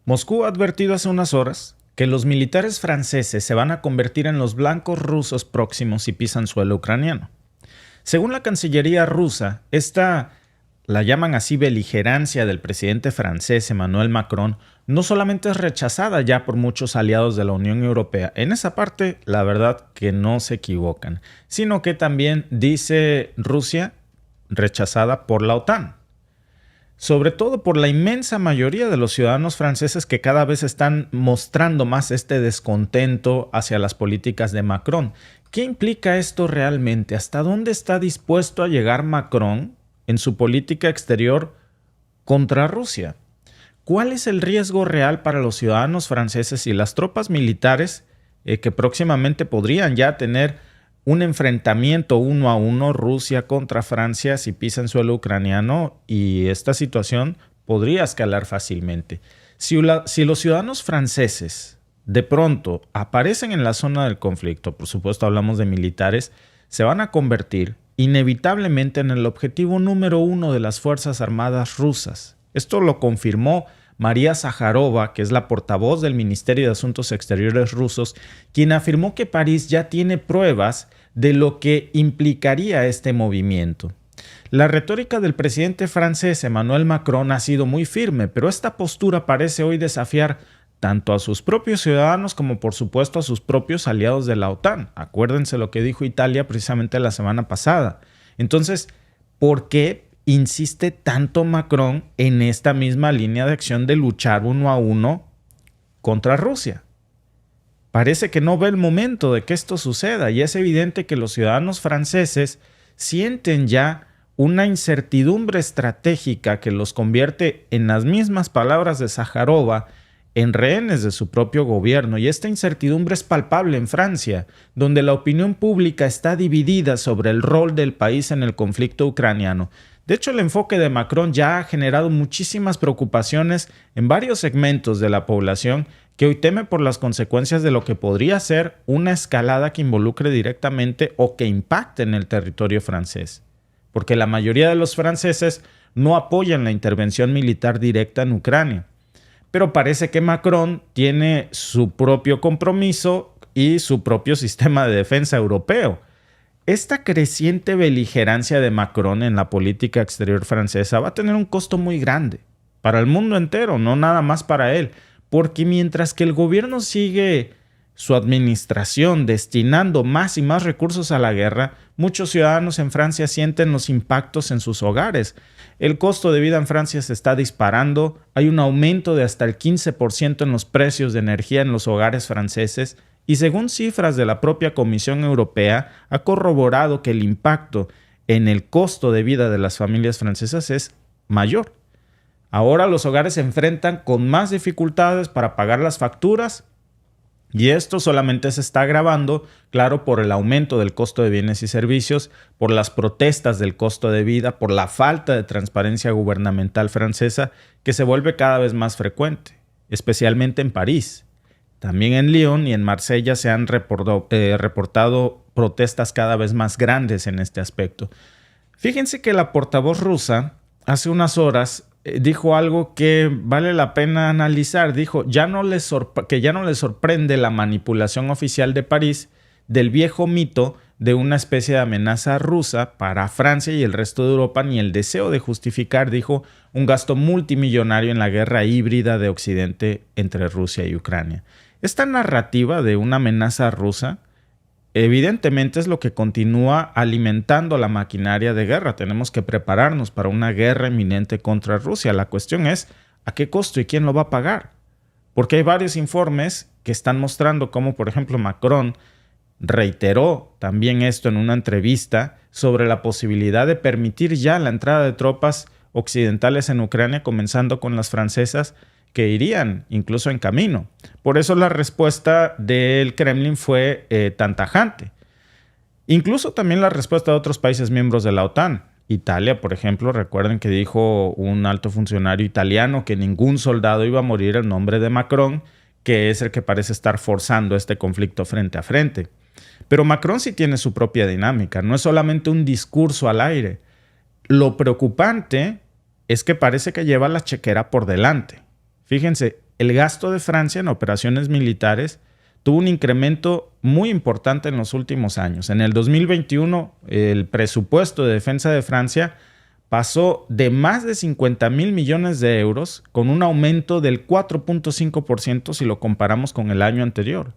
Moscú ha advertido hace unas horas que los militares franceses se van a convertir en los blancos rusos próximos si pisan suelo ucraniano. Según la Cancillería rusa, esta, la llaman así, beligerancia del presidente francés Emmanuel Macron, no solamente es rechazada ya por muchos aliados de la Unión Europea, en esa parte la verdad que no se equivocan, sino que también, dice Rusia, rechazada por la OTAN. Sobre todo por la inmensa mayoría de los ciudadanos franceses que cada vez están mostrando más este descontento hacia las políticas de Macron. ¿Qué implica esto realmente? ¿Hasta dónde está dispuesto a llegar Macron en su política exterior contra Rusia? ¿Cuál es el riesgo real para los ciudadanos franceses y las tropas militares que próximamente podrían ya tener un enfrentamiento 1 a 1 Rusia contra Francia si pisan suelo ucraniano, y esta situación podría escalar fácilmente? Si los ciudadanos franceses de pronto aparecen en la zona del conflicto, por supuesto hablamos de militares, se van a convertir inevitablemente en el objetivo número 1 de las Fuerzas Armadas rusas. Esto lo confirmó María Zakharova, que es la portavoz del Ministerio de Asuntos Exteriores rusos, quien afirmó que París ya tiene pruebas de lo que implicaría este movimiento. La retórica del presidente francés Emmanuel Macron ha sido muy firme, pero esta postura parece hoy desafiar tanto a sus propios ciudadanos como por supuesto a sus propios aliados de la OTAN. Acuérdense lo que dijo Italia precisamente la semana pasada. Entonces, ¿por qué insiste tanto Macron en esta misma línea de acción de luchar 1 a 1 contra Rusia? Parece que no ve el momento de que esto suceda, y es evidente que los ciudadanos franceses sienten ya una incertidumbre estratégica que los convierte, en las mismas palabras de Zakharova, en rehenes de su propio gobierno. Y esta incertidumbre es palpable en Francia, donde la opinión pública está dividida sobre el rol del país en el conflicto ucraniano. De hecho, el enfoque de Macron ya ha generado muchísimas preocupaciones en varios segmentos de la población que hoy teme por las consecuencias de lo que podría ser una escalada que involucre directamente o que impacte en el territorio francés. Porque la mayoría de los franceses no apoyan la intervención militar directa en Ucrania. Pero parece que Macron tiene su propio compromiso y su propio sistema de defensa europeo. Esta creciente beligerancia de Macron en la política exterior francesa va a tener un costo muy grande para el mundo entero, no nada más para él, porque mientras que el gobierno sigue su administración destinando más y más recursos a la guerra, muchos ciudadanos en Francia sienten los impactos en sus hogares. El costo de vida en Francia se está disparando, hay un aumento de hasta el 15% en los precios de energía en los hogares franceses, y según cifras de la propia Comisión Europea, ha corroborado que el impacto en el costo de vida de las familias francesas es mayor. Ahora los hogares se enfrentan con más dificultades para pagar las facturas, y esto solamente se está agravando, claro, por el aumento del costo de bienes y servicios, por las protestas del costo de vida, por la falta de transparencia gubernamental francesa que se vuelve cada vez más frecuente, especialmente en París. También en Lyon y en Marsella se han reportado protestas cada vez más grandes en este aspecto. Fíjense que la portavoz rusa hace unas horas dijo algo que vale la pena analizar. Dijo que ya no le sorprende la manipulación oficial de París del viejo mito de una especie de amenaza rusa para Francia y el resto de Europa, ni el deseo de justificar, dijo, un gasto multimillonario en la guerra híbrida de Occidente entre Rusia y Ucrania. Esta narrativa de una amenaza rusa evidentemente es lo que continúa alimentando la maquinaria de guerra. Tenemos que prepararnos para una guerra inminente contra Rusia. La cuestión es ¿a qué costo y quién lo va a pagar? Porque hay varios informes que están mostrando cómo, por ejemplo, Macron reiteró también esto en una entrevista sobre la posibilidad de permitir ya la entrada de tropas occidentales en Ucrania, comenzando con las francesas, que irían incluso en camino. Por eso la respuesta del Kremlin fue tan tajante. Incluso también la respuesta de otros países miembros de la OTAN. Italia, por ejemplo, recuerden que dijo un alto funcionario italiano que ningún soldado iba a morir en nombre de Macron, que es el que parece estar forzando este conflicto frente a frente. Pero Macron sí tiene su propia dinámica, no es solamente un discurso al aire. Lo preocupante es que parece que lleva la chequera por delante. Fíjense, el gasto de Francia en operaciones militares tuvo un incremento muy importante en los últimos años. En el 2021, el presupuesto de defensa de Francia pasó de más de 50,000 millones de euros con un aumento del 4.5% si lo comparamos con el año anterior.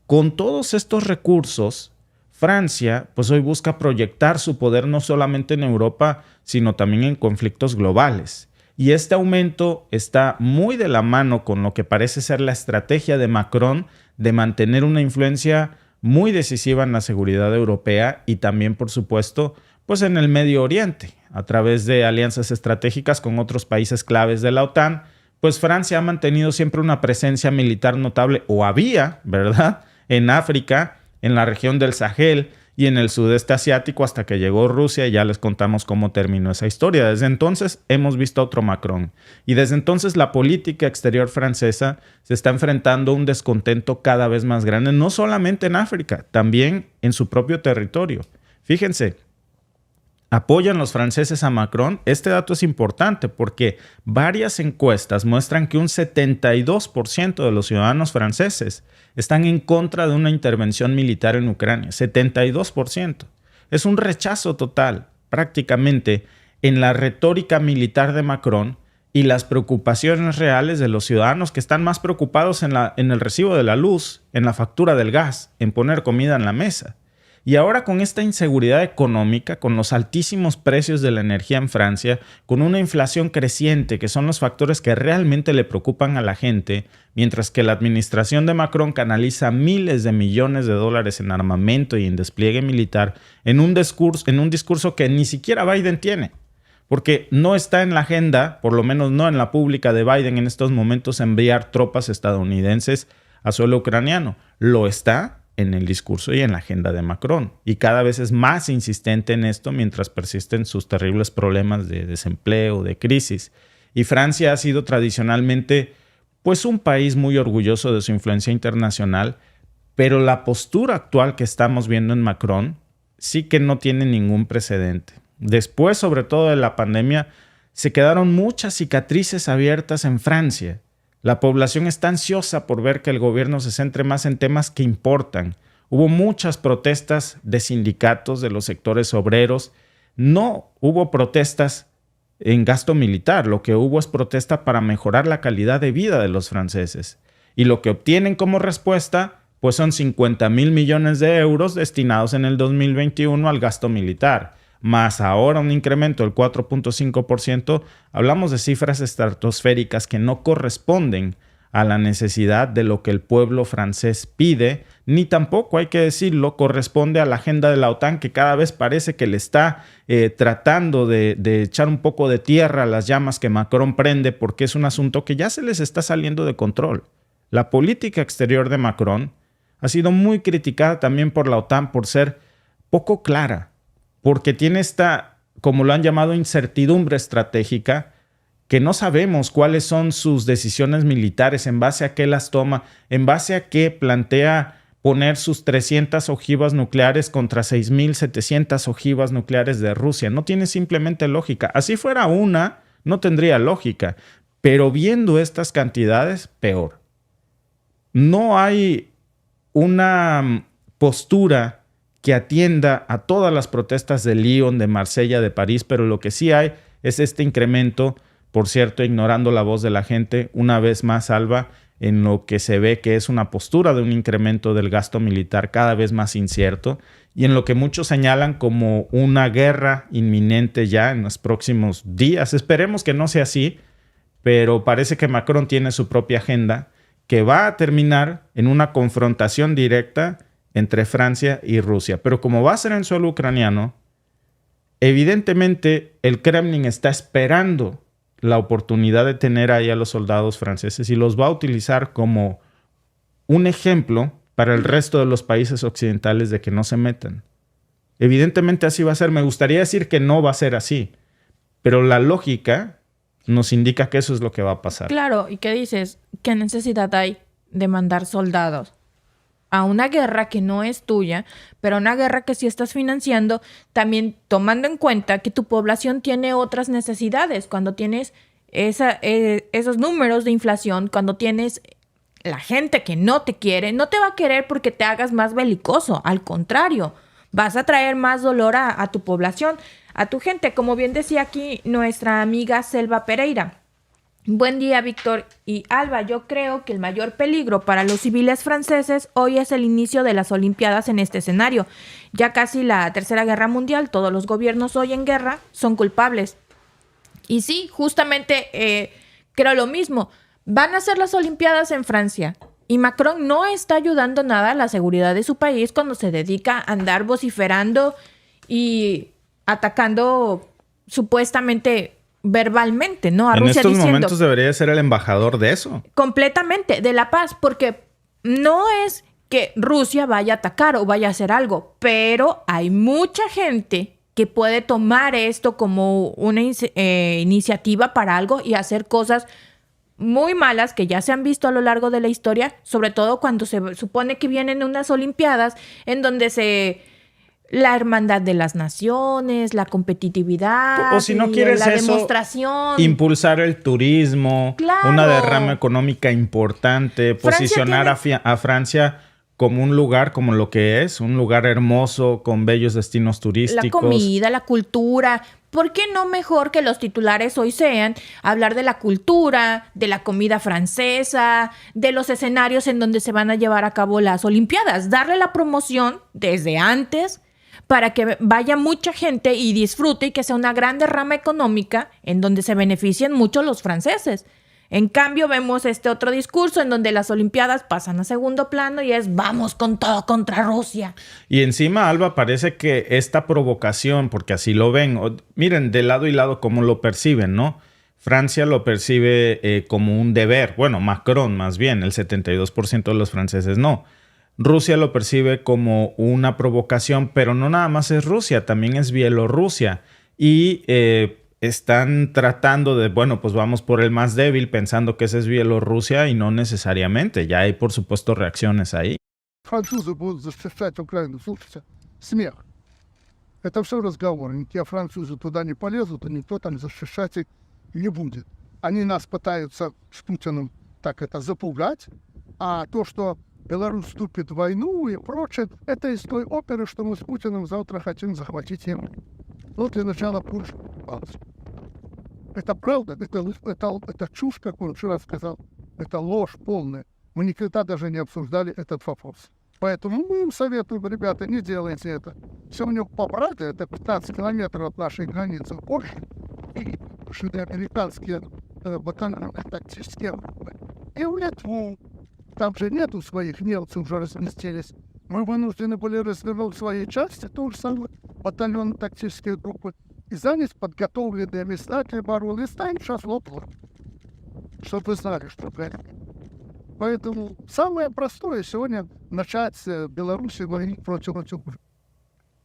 Con todos estos recursos, Francia pues hoy busca proyectar su poder no solamente en Europa, sino también en conflictos globales. Y este aumento está muy de la mano con lo que parece ser la estrategia de Macron de mantener una influencia muy decisiva en la seguridad europea y también, por supuesto, pues en el Medio Oriente, a través de alianzas estratégicas con otros países claves de la OTAN, pues Francia ha mantenido siempre una presencia militar notable, o había, ¿verdad?, en África, en la región del Sahel y en el sudeste asiático hasta que llegó Rusia y ya les contamos cómo terminó esa historia. Desde entonces hemos visto a otro Macron y desde entonces la política exterior francesa se está enfrentando a un descontento cada vez más grande, no solamente en África, también en su propio territorio. Fíjense, ¿apoyan los franceses a Macron? Este dato es importante porque varias encuestas muestran que un 72% de los ciudadanos franceses están en contra de una intervención militar en Ucrania. 72%. Es un rechazo total, prácticamente, en la retórica militar de Macron y las preocupaciones reales de los ciudadanos que están más preocupados en el recibo de la luz, en la factura del gas, en poner comida en la mesa. Y ahora con esta inseguridad económica, con los altísimos precios de la energía en Francia, con una inflación creciente, que son los factores que realmente le preocupan a la gente, mientras que la administración de Macron canaliza miles de millones de dólares en armamento y en despliegue militar, en un discurso que ni siquiera Biden tiene, porque no está en la agenda, por lo menos no en la pública de Biden en estos momentos, enviar tropas estadounidenses a suelo ucraniano. Lo está en el discurso y en la agenda de Macron. Y cada vez es más insistente en esto mientras persisten sus terribles problemas de desempleo, de crisis. Y Francia ha sido tradicionalmente pues un país muy orgulloso de su influencia internacional, pero la postura actual que estamos viendo en Macron sí que no tiene ningún precedente. Después, sobre todo de la pandemia, se quedaron muchas cicatrices abiertas en Francia. La población está ansiosa por ver que el gobierno se centre más en temas que importan. Hubo muchas protestas de sindicatos, de los sectores obreros. No hubo protestas en gasto militar. Lo que hubo es protesta para mejorar la calidad de vida de los franceses. Y lo que obtienen como respuesta, pues son 50,000 millones de euros destinados en el 2021 al gasto militar. Más ahora un incremento del 4.5%, hablamos de cifras estratosféricas que no corresponden a la necesidad de lo que el pueblo francés pide, ni tampoco, hay que decirlo, corresponde a la agenda de la OTAN, que cada vez parece que le está tratando de echar un poco de tierra a las llamas que Macron prende, porque es un asunto que ya se les está saliendo de control. La política exterior de Macron ha sido muy criticada también por la OTAN por ser poco clara, porque tiene esta, como lo han llamado, incertidumbre estratégica, que no sabemos cuáles son sus decisiones militares, en base a qué las toma, en base a qué plantea poner sus 300 ojivas nucleares contra 6,700 ojivas nucleares de Rusia. No tiene simplemente lógica. Así fuera una, no tendría lógica. Pero viendo estas cantidades, peor. No hay una postura que atienda a todas las protestas de Lyon, de Marsella, de París, pero lo que sí hay es este incremento, por cierto, ignorando la voz de la gente, una vez más, Alba, en lo que se ve que es una postura de un incremento del gasto militar cada vez más incierto y en lo que muchos señalan como una guerra inminente ya en los próximos días. Esperemos que no sea así, pero parece que Macron tiene su propia agenda que va a terminar en una confrontación directa entre Francia y Rusia. Pero como va a ser en suelo ucraniano, evidentemente el Kremlin está esperando la oportunidad de tener ahí a los soldados franceses y los va a utilizar como un ejemplo para el resto de los países occidentales de que no se metan. Evidentemente así va a ser. Me gustaría decir que no va a ser así, pero la lógica nos indica que eso es lo que va a pasar. Claro, ¿y qué dices? ¿Qué necesidad hay de mandar soldados a una guerra que no es tuya, pero una guerra que sí estás financiando, también tomando en cuenta que tu población tiene otras necesidades? Cuando tienes esos números de inflación, cuando tienes la gente que no te quiere, no te va a querer porque te hagas más belicoso. Al contrario, vas a traer más dolor a tu población, a tu gente. Como bien decía aquí nuestra amiga Selva Pereira. Buen día, Víctor y Alba. Yo creo que el mayor peligro para los civiles franceses hoy es el inicio de las Olimpiadas en este escenario. Ya casi la Tercera Guerra Mundial, todos los gobiernos hoy en guerra son culpables. Y sí, justamente creo lo mismo. Van a ser las Olimpiadas en Francia. Y Macron no está ayudando nada a la seguridad de su país cuando se dedica a andar vociferando y atacando supuestamente verbalmente, ¿no? A en Rusia estos diciendo, momentos debería ser el embajador de eso. Completamente, de la paz, porque no es que Rusia vaya a atacar o vaya a hacer algo, pero hay mucha gente que puede tomar esto como una iniciativa para algo y hacer cosas muy malas que ya se han visto a lo largo de la historia, sobre todo cuando se supone que vienen unas Olimpiadas en donde la hermandad de las naciones, la competitividad, o si no quieres la eso, demostración. Impulsar el turismo, Claro. Una derrama económica importante, posicionar a Francia como un lugar como lo que es, un lugar hermoso con bellos destinos turísticos. La comida, la cultura. ¿Por qué no mejor que los titulares hoy sean hablar de la cultura, de la comida francesa, de los escenarios en donde se van a llevar a cabo las Olimpiadas? Darle la promoción desde antes para que vaya mucha gente y disfrute y que sea una gran derrama económica en donde se beneficien mucho los franceses. En cambio, vemos este otro discurso en donde las Olimpiadas pasan a segundo plano y es vamos con todo contra Rusia. Y encima, Alba, parece que esta provocación, porque así lo ven, miren, de lado y lado cómo lo perciben, ¿no? Francia lo percibe como un deber, bueno, Macron más bien, el 72% de los franceses no. Rusia lo percibe como una provocación, pero no nada más es Rusia, también es Bielorrusia. Y están tratando de, bueno, pues vamos por el más débil, pensando que ese es Bielorrusia y no necesariamente. Ya hay, por supuesto, reacciones ahí. Французы будут защищать Украину. Слушайте, смех. Это все разговоры. Те французы туда не полезут, и никто там защищать их не будет. Они нас пытаются с Путиным так это запугать, а то, что Беларусь вступит в войну и прочее, это из той оперы, что мы с Путиным завтра хотим захватить его. Ну, для начала Польшу. Это правда, это чушь, как он вчера сказал, это ложь полная. Мы никогда даже не обсуждали этот вопрос. Поэтому мы им советуем, ребята, не делайте это. Все у него побраты, это 15 километров от нашей границы в Польше. И американские батальоны тактические. И в Литву. Там же нету своих немцев, уже разместились. Мы вынуждены были развернуть свои части, то же самое, батальоны тактические группы, и занять подготовленные места для обороны. И станем сейчас лопнуть, чтобы вы знали, что это. Поэтому самое простое сегодня начать с Беларуси говорить против Украины.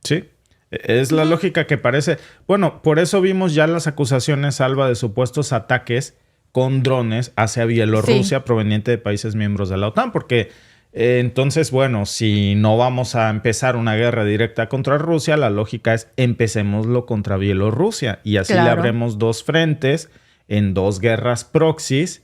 Sí, es la lógica que parece. Bueno, por eso vimos ya las acusaciones, Alba, de supuestos ataques con drones hacia Bielorrusia proveniente de países miembros de la OTAN, porque entonces, bueno, si no vamos a empezar una guerra directa contra Rusia, la lógica es empecémoslo contra Bielorrusia y así le abremos dos frentes en dos guerras proxies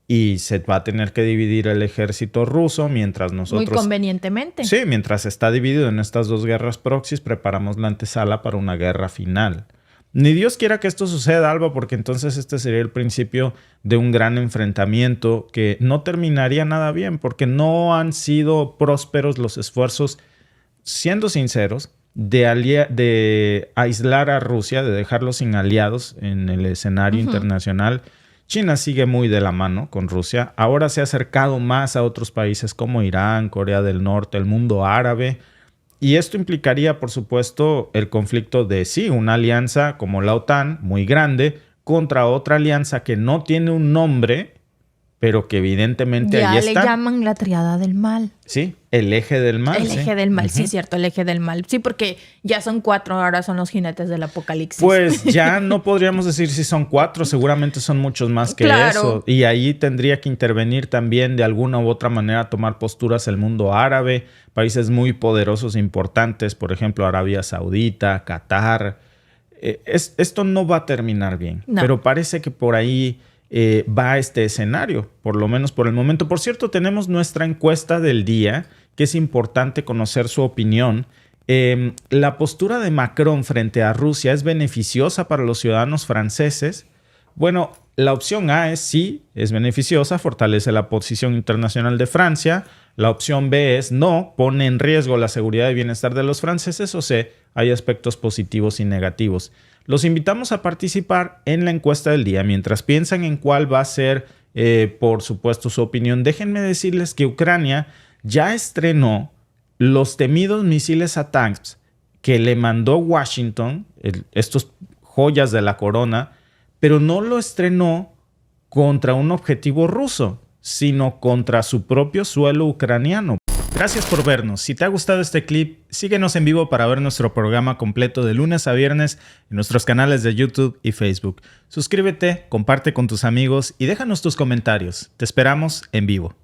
y se va a tener que dividir el ejército ruso mientras nosotros... Muy convenientemente. Sí, mientras está dividido en estas dos guerras proxies, preparamos la antesala para una guerra final. Ni Dios quiera que esto suceda, Alba, porque entonces este sería el principio de un gran enfrentamiento que no terminaría nada bien, porque no han sido prósperos los esfuerzos, siendo sinceros, de aislar a Rusia, de dejarlos sin aliados en el escenario internacional. China sigue muy de la mano con Rusia. Ahora se ha acercado más a otros países como Irán, Corea del Norte, el mundo árabe. Y esto implicaría, por supuesto, el conflicto de, sí, una alianza como la OTAN, muy grande, contra otra alianza que no tiene un nombre, pero que evidentemente ahí está. Ya le llaman la triada del mal. Sí, el eje del mal. El eje del mal, sí, es cierto, el eje del mal. Sí, porque ya son 4, ahora son los jinetes del apocalipsis. Pues ya no podríamos decir si son 4, seguramente son muchos más que eso. Y ahí tendría que intervenir también de alguna u otra manera, tomar posturas el mundo árabe, países muy poderosos e importantes, por ejemplo, Arabia Saudita, Qatar. esto no va a terminar bien, No. pero parece que por ahí va este escenario, por lo menos por el momento. Por cierto, tenemos nuestra encuesta del día, que es importante conocer su opinión. ¿La postura de Macron frente a Rusia es beneficiosa para los ciudadanos franceses? Bueno, la opción A es sí, es beneficiosa, fortalece la posición internacional de Francia. La opción B es no, pone en riesgo la seguridad y bienestar de los franceses. O C, hay aspectos positivos y negativos. Los invitamos a participar en la encuesta del día. Mientras piensan en cuál va a ser, por supuesto, su opinión, déjenme decirles que Ucrania ya estrenó los temidos misiles ATACMS que le mandó Washington, estos joyas de la corona, pero no lo estrenó contra un objetivo ruso, sino contra su propio suelo ucraniano. Gracias por vernos. Si te ha gustado este clip, síguenos en vivo para ver nuestro programa completo de lunes a viernes en nuestros canales de YouTube y Facebook. Suscríbete, comparte con tus amigos y déjanos tus comentarios. Te esperamos en vivo.